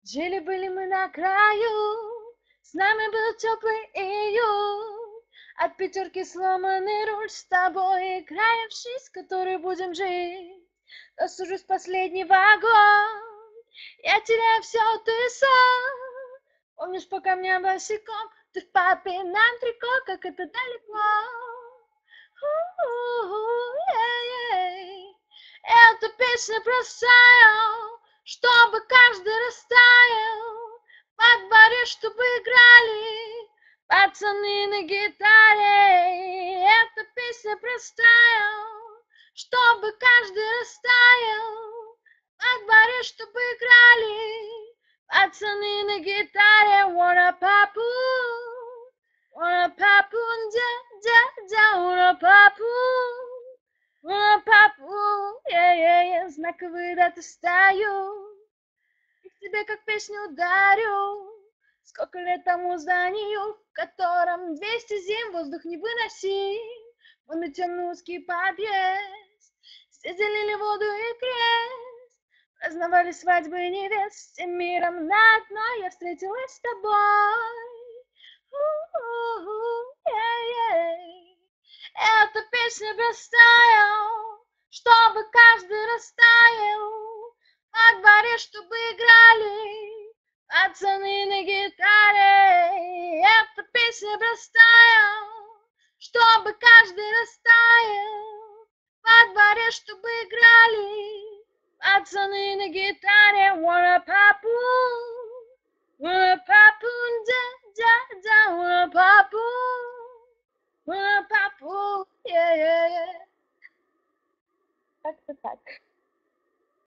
Жили-были мы на краю, с нами был теплый июль. От пятерки сломанный руль, с тобой играем в жизнь, которой будем жить. Я сажусь в последний вагон, я теряю все, ты сам. Помнишь, по камням босиком, ты в папином трико, как это далеко. Эта песня простая, чтобы каждый растаял. Во дворе, чтобы играли пацаны на гитаре. Эта песня простая, чтобы каждый растаял. Во дворе, чтобы играли пацаны на гитаре. Wanna papu, wanna papu, знаковые даты стаю, и к тебе как песню дарю. Сколько лет тому зданию, в котором 200 зим, воздух невыносим. Вон и темный узкий подъезд, здесь делили воду и крест, праздновали свадьбы невест, всем миром на одной я встретилась с тобой. Эта песня простая, чтобы каждый растаял. Во дворе, чтобы играли пацаны на гитаре. Эта песня простая, чтобы каждый растаял. Во дворе, чтобы играли пацаны на гитаре. Wanna papu, wanna papu, Как-то так.